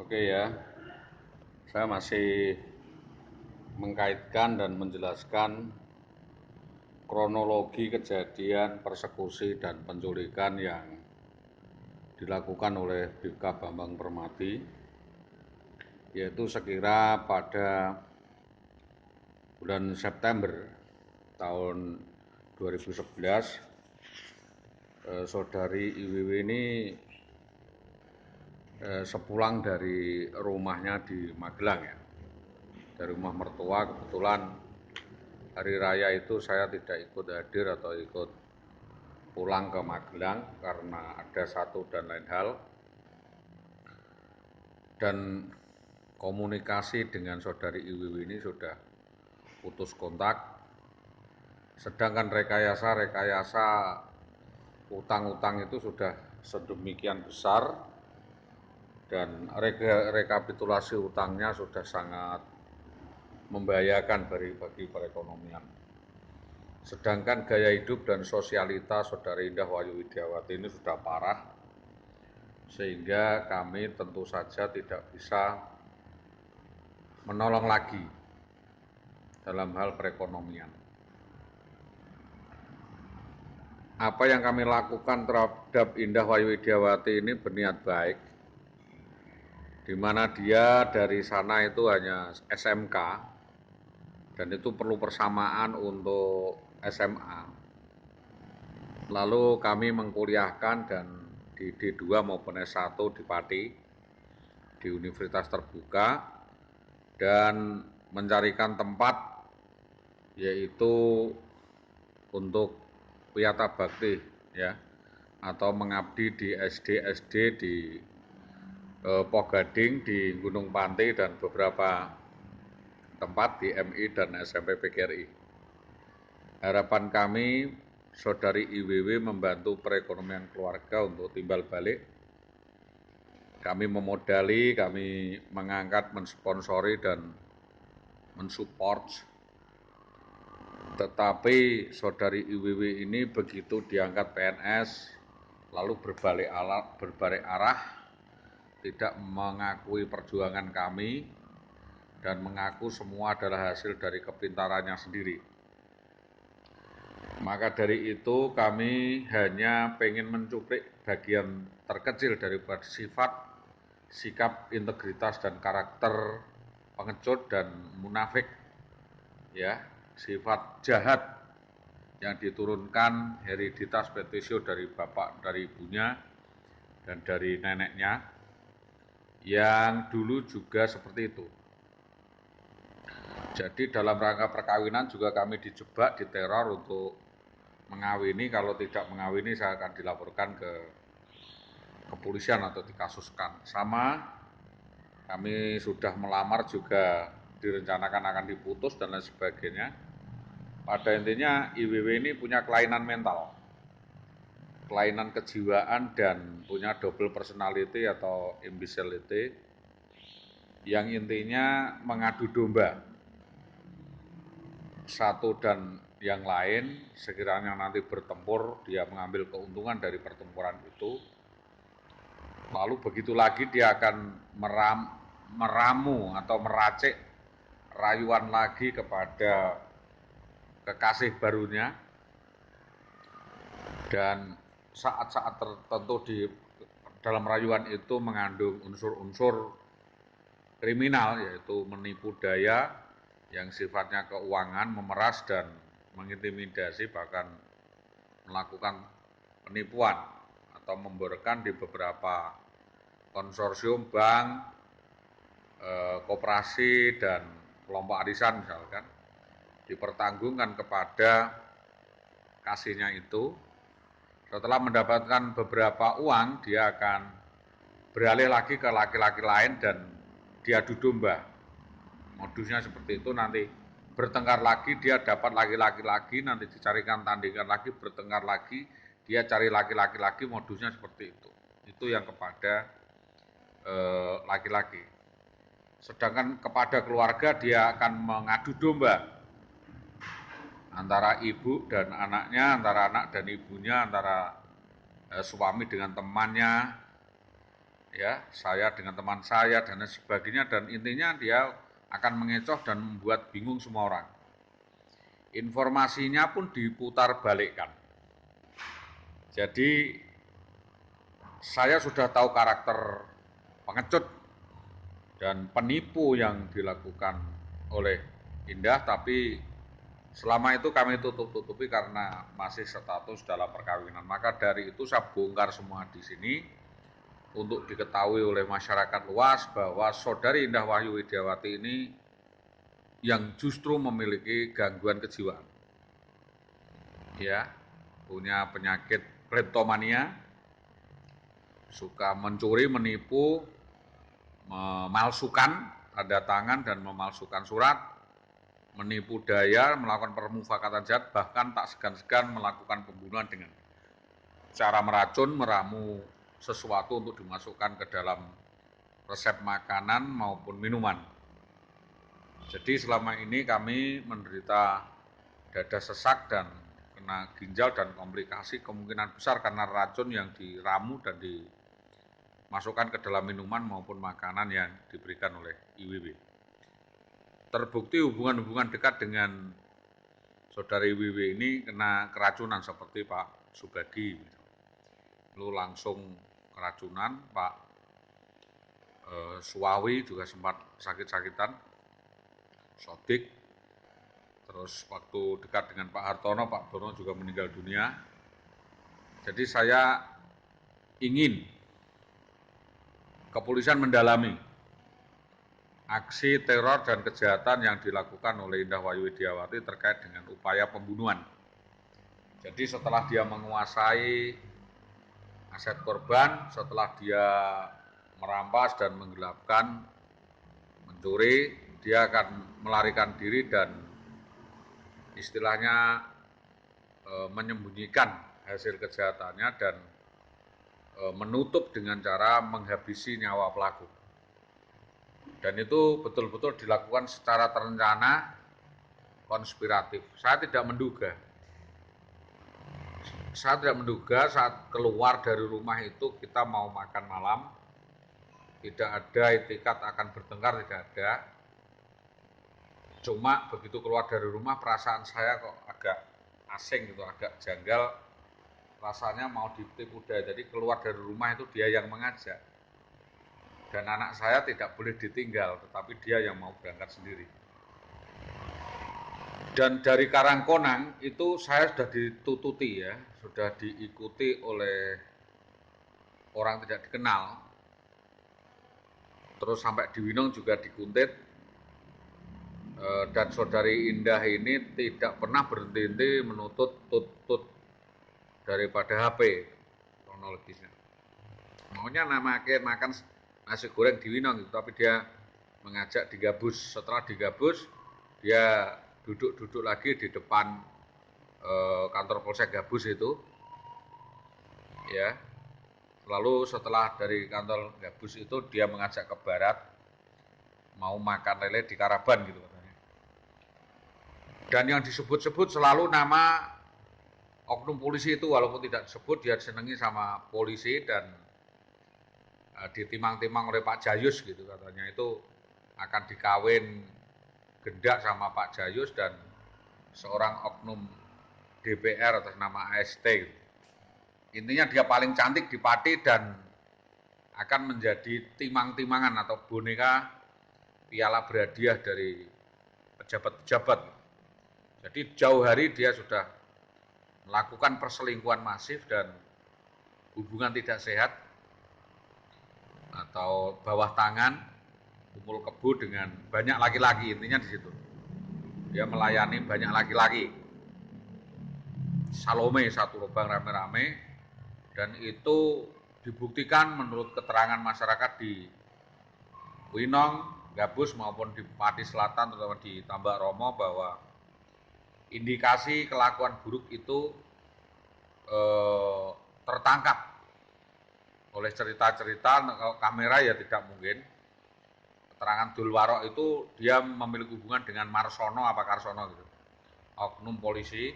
Oke ya, saya masih mengkaitkan dan menjelaskan kronologi kejadian persekusi dan penculikan yang dilakukan oleh Bribka Bambang Permadi, yaitu sekira pada bulan September tahun 2011. Saudari IWW ini sepulang dari rumahnya di Magelang ya, dari rumah mertua. Kebetulan hari raya itu saya tidak ikut hadir atau ikut pulang ke Magelang karena ada satu dan lain hal, dan komunikasi dengan saudari IWW ini sudah putus kontak. Sedangkan rekayasa utang-utang itu sudah sedemikian besar dan rekapitulasi utangnya sudah sangat membahayakan bagi perekonomian. Sedangkan gaya hidup dan sosialita Saudari Indah Wayu Widiawati ini sudah parah, sehingga kami tentu saja tidak bisa menolong lagi dalam hal perekonomian. Apa yang kami lakukan terhadap Indah Wayu Widiawati ini berniat baik, di mana dia dari sana itu hanya SMK, dan itu perlu persamaan untuk SMA. Lalu kami mengkuliahkan dan di D2 maupun S1 di Pati, di Universitas Terbuka, dan mencarikan tempat yaitu untuk wiyata bakti ya, atau mengabdi di SD di Pogading, di Gunung Pantih, dan beberapa tempat di MI dan SMP PGRI. Harapan kami Saudari IWW membantu perekonomian keluarga untuk timbal balik. Kami memodali, kami mengangkat, mensponsori dan mensupport. Tetapi Saudari IWW ini begitu diangkat PNS, lalu berbalik arah, tidak mengakui perjuangan kami, dan mengaku semua adalah hasil dari kepintarannya sendiri. Maka dari itu kami hanya pengen mencuplik bagian terkecil dari sifat, sikap, integritas, dan karakter pengecut dan munafik ya, sifat jahat yang diturunkan hereditas petisio dari bapak, dari ibunya, dan dari neneknya, yang dulu juga seperti itu. Jadi dalam rangka perkawinan juga kami dijebak, diteror untuk mengawini. Kalau tidak mengawini saya akan dilaporkan ke kepolisian atau dikasuskan. Sama, kami sudah melamar juga direncanakan akan diputus dan lain sebagainya. Pada intinya IWW ini punya kelainan mental, kelainan kejiwaan, dan punya double personality atau imbecility, yang intinya mengadu domba satu dan yang lain. Sekiranya nanti bertempur, dia mengambil keuntungan dari pertempuran itu, lalu begitu lagi dia akan meramu atau meracik rayuan lagi kepada kekasih barunya, dan saat-saat tertentu di dalam rayuan itu mengandung unsur-unsur kriminal, yaitu menipu daya yang sifatnya keuangan, memeras dan mengintimidasi, bahkan melakukan penipuan atau memborkan di beberapa konsorsium bank, koperasi, dan kelompok arisan misalkan, dipertanggungkan kepada kasihnya itu. Setelah mendapatkan beberapa uang, dia akan beralih lagi ke laki-laki lain dan diadu domba. Modusnya seperti itu, nanti bertengkar lagi, dia dapat laki-laki lagi, nanti dicarikan tandingan lagi, bertengkar lagi, dia cari laki-laki lagi, modusnya seperti itu. Itu yang kepada laki-laki. Sedangkan kepada keluarga dia akan mengadu domba antara ibu dan anaknya, antara anak dan ibunya, antara suami dengan temannya, ya, saya dengan teman saya dan sebagainya, dan intinya dia akan mengecoh dan membuat bingung semua orang. Informasinya pun diputar balikkan. Jadi saya sudah tahu karakter pengecut dan penipu yang dilakukan oleh Indah, tapi selama itu kami tutup-tutupi karena masih status dalam perkawinan. Maka dari itu saya bongkar semua di sini untuk diketahui oleh masyarakat luas bahwa saudari Indah Wahyu Widiawati ini yang justru memiliki gangguan kejiwaan. Ya, punya penyakit kleptomania, suka mencuri, menipu, memalsukan tanda tangan dan memalsukan surat, menipu daya, melakukan permufakatan jahat, bahkan tak segan-segan melakukan pembunuhan dengan cara meracun, meramu sesuatu untuk dimasukkan ke dalam resep makanan maupun minuman. Jadi selama ini kami menderita dada sesak dan kena ginjal dan komplikasi kemungkinan besar karena racun yang diramu dan dimasukkan ke dalam minuman maupun makanan yang diberikan oleh IWW. Terbukti hubungan-hubungan dekat dengan saudari IWW ini kena keracunan seperti Pak Subagi. Lalu langsung keracunan, Pak Suwawi juga sempat sakit-sakitan, Sodik. Terus waktu dekat dengan Pak Hartono, Pak Dono juga meninggal dunia. Jadi saya ingin kepolisian mendalami aksi teror dan kejahatan yang dilakukan oleh Indah Wahyu Widiawati terkait dengan upaya pembunuhan. Jadi setelah dia menguasai aset korban, setelah dia merampas dan menggelapkan, mencuri, dia akan melarikan diri dan istilahnya menyembunyikan hasil kejahatannya dan menutup dengan cara menghabisi nyawa pelaku. Dan itu betul-betul dilakukan secara terencana, konspiratif. Saya tidak menduga saat keluar dari rumah itu kita mau makan malam, tidak ada itikat akan bertengkar, tidak ada. Cuma begitu keluar dari rumah perasaan saya kok agak asing gitu, agak janggal. Rasanya mau ditipu daya. Jadi keluar dari rumah itu dia yang mengajak. Dan anak saya tidak boleh ditinggal, tetapi dia yang mau berangkat sendiri. Dan dari Karangkonang itu saya sudah ditututi ya, sudah diikuti oleh orang tidak dikenal. Terus sampai di Winong juga dikuntit. Dan saudari Indah ini tidak pernah berhenti menuntut daripada HP kronologisnya. Maunya makan nasi goreng di Winong gitu, tapi dia mengajak digabus. Setelah digabus, dia duduk lagi di depan kantor Polsek Gabus itu, ya. Lalu setelah dari kantor Gabus itu dia mengajak ke barat, mau makan lele di Karaban gitu katanya. Dan yang disebut-sebut selalu nama oknum polisi itu, walaupun tidak disebut, dia senengi sama polisi dan ditimang-timang oleh Pak Jayus gitu katanya, itu akan dikawin gendak sama Pak Jayus dan seorang oknum DPR atas nama AST. Intinya dia paling cantik di Pati dan akan menjadi timang-timangan atau boneka piala berhadiah dari pejabat-pejabat. Jadi jauh hari dia sudah melakukan perselingkuhan masif dan hubungan tidak sehat atau bawah tangan, kumpul kebo dengan banyak laki-laki, intinya di situ. Dia melayani banyak laki-laki. Salome satu lubang rame-rame, dan itu dibuktikan menurut keterangan masyarakat di Winong, Gabus maupun di Pati Selatan, terutama di Tambak Romo, bahwa indikasi kelakuan buruk itu tertangkap oleh cerita-cerita. Kalau kamera ya tidak mungkin. Keterangan Dulwarok itu dia memiliki hubungan dengan Marsono apa Karsono gitu, oknum polisi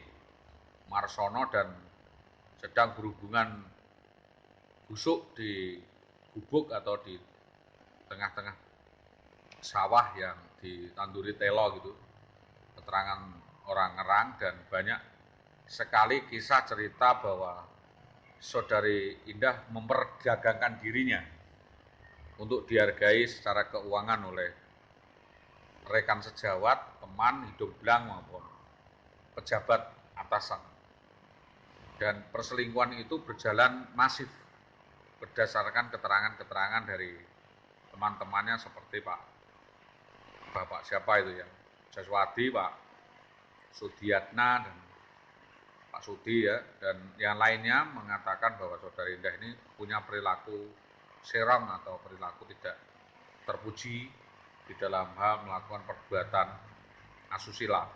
Marsono, dan sedang berhubungan busuk di gubuk atau di tengah-tengah sawah yang ditanduri telo gitu, keterangan orang ngerang, dan banyak sekali kisah cerita bahwa Saudari Indah memperdagangkan dirinya untuk dihargai secara keuangan oleh rekan sejawat, teman, hidung belang maupun pejabat atasan. Dan perselingkuhan itu berjalan masif berdasarkan keterangan-keterangan dari teman-temannya seperti Bapak siapa itu ya, Jaswadi, Pak Sudiatna, dan Pak Sudi ya, dan yang lainnya mengatakan bahwa Saudari Indah ini punya perilaku serong atau perilaku tidak terpuji di dalam hal melakukan perbuatan asusila.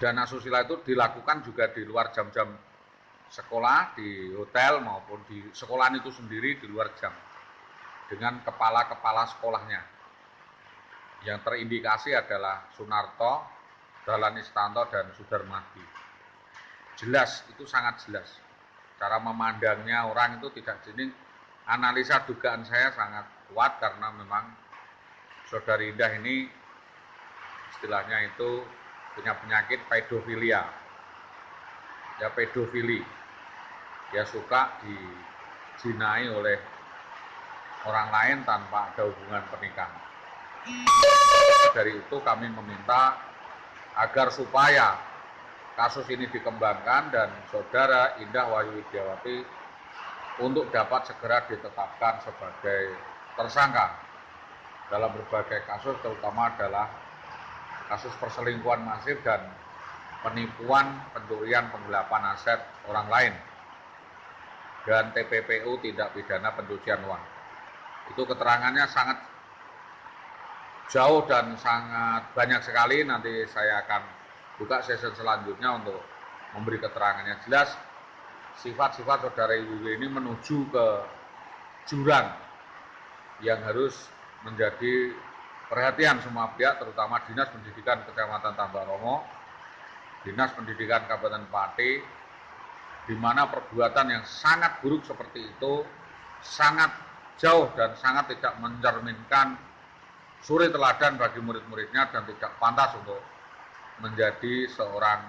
Dan asusila itu dilakukan juga di luar jam-jam sekolah, di hotel maupun di sekolahan itu sendiri di luar jam, dengan kepala-kepala sekolahnya. Yang terindikasi adalah Sunarto, Dahlan Istanto, dan Sudarmadi. Jelas, itu sangat jelas. Cara memandangnya orang itu tidak jenis. Analisa dugaan saya sangat kuat karena memang Saudari Indah ini istilahnya itu punya penyakit pedofilia. Ya, pedofili. Dia suka dijinai oleh orang lain tanpa ada hubungan pernikahan. Dari itu kami meminta agar supaya kasus ini dikembangkan dan Saudara Indah Wahyu Widiawati untuk dapat segera ditetapkan sebagai tersangka dalam berbagai kasus, terutama adalah kasus perselingkuhan masif dan penipuan, pencurian, penggelapan aset orang lain, dan TPPU tindak pidana pencucian uang. Itu keterangannya sangat jauh dan sangat banyak sekali. Nanti saya akan buka sesi selanjutnya untuk memberi keterangannya. Jelas sifat-sifat Saudara Ibu ini menuju ke jurang yang harus menjadi perhatian semua pihak, terutama Dinas Pendidikan Kecamatan Tambaromo, Dinas Pendidikan Kabupaten Pati, di mana perbuatan yang sangat buruk seperti itu sangat jauh dan sangat tidak mencerminkan suri teladan bagi murid-muridnya dan tidak pantas untuk menjadi seorang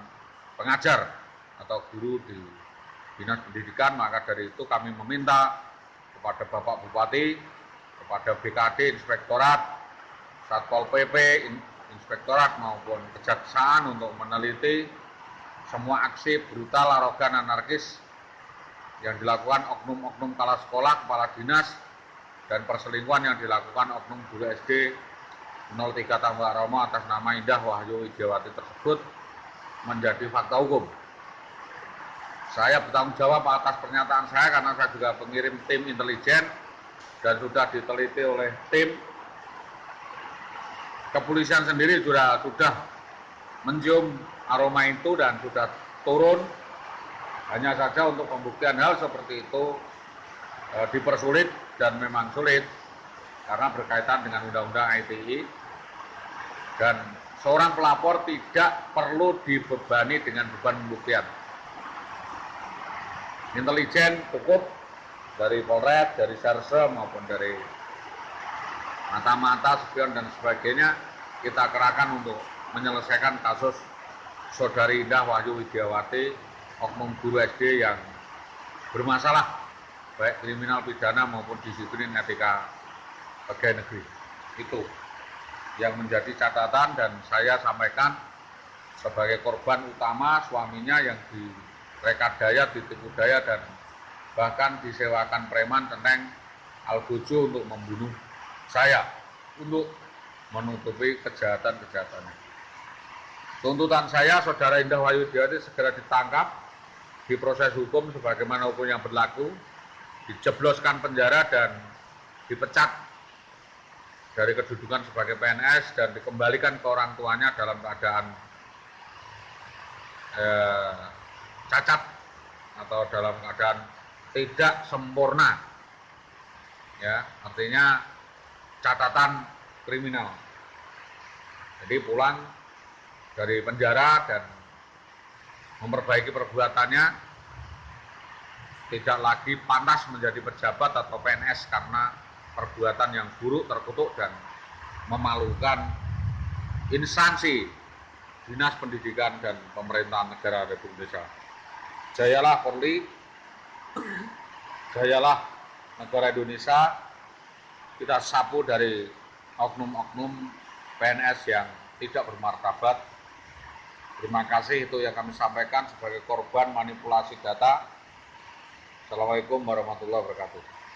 pengajar atau guru di Dinas Pendidikan. Maka dari itu kami meminta kepada Bapak Bupati, kepada BKD, Inspektorat, Satpol PP, Inspektorat maupun Kejaksaan untuk meneliti semua aksi brutal, arogan, anarkis yang dilakukan oknum-oknum kepala sekolah, kepala dinas, dan perselingkuhan yang dilakukan oknum guru SD 03 Tambaromo atas nama Indah Wahyu Widiawati tersebut menjadi fakta hukum. Saya bertanggung jawab atas pernyataan saya karena saya juga pengirim tim intelijen dan sudah diteliti oleh tim kepolisian sendiri, sudah mencium aroma itu dan sudah turun. Hanya saja untuk pembuktian hal seperti itu dipersulit dan memang sulit karena berkaitan dengan Undang-Undang ITE, dan seorang pelapor tidak perlu dibebani dengan beban pembuktian. Intelijen cukup dari Polres, dari Serse maupun dari mata-mata, spion dan sebagainya kita kerahkan untuk menyelesaikan kasus Saudari Indah Wahyu Widiawati, oknum guru SD yang bermasalah baik kriminal pidana maupun disiplin etika pegawai negeri. Itu yang menjadi catatan, dan saya sampaikan sebagai korban utama, suaminya yang direkadaya, ditipu daya, dan bahkan disewakan preman Teneng Algojo untuk membunuh saya untuk menutupi kejahatan-kejahatannya. Tuntutan saya, Saudara Indah Wahyu Widiawati segera ditangkap, diproses hukum sebagaimana hukum yang berlaku, dijebloskan penjara dan dipecat dari kedudukan sebagai PNS dan dikembalikan ke orang tuanya dalam keadaan cacat atau dalam keadaan tidak sempurna, ya, artinya catatan kriminal. Jadi pulang dari penjara dan memperbaiki perbuatannya, tidak lagi pantas menjadi pejabat atau PNS karena perbuatan yang buruk, terkutuk, dan memalukan instansi Dinas Pendidikan dan Pemerintahan Negara Republik Indonesia. Jayalah Polri, jayalah negara Indonesia, kita sapu dari oknum-oknum PNS yang tidak bermartabat. Terima kasih, itu yang kami sampaikan sebagai korban manipulasi data. Assalamualaikum warahmatullahi wabarakatuh.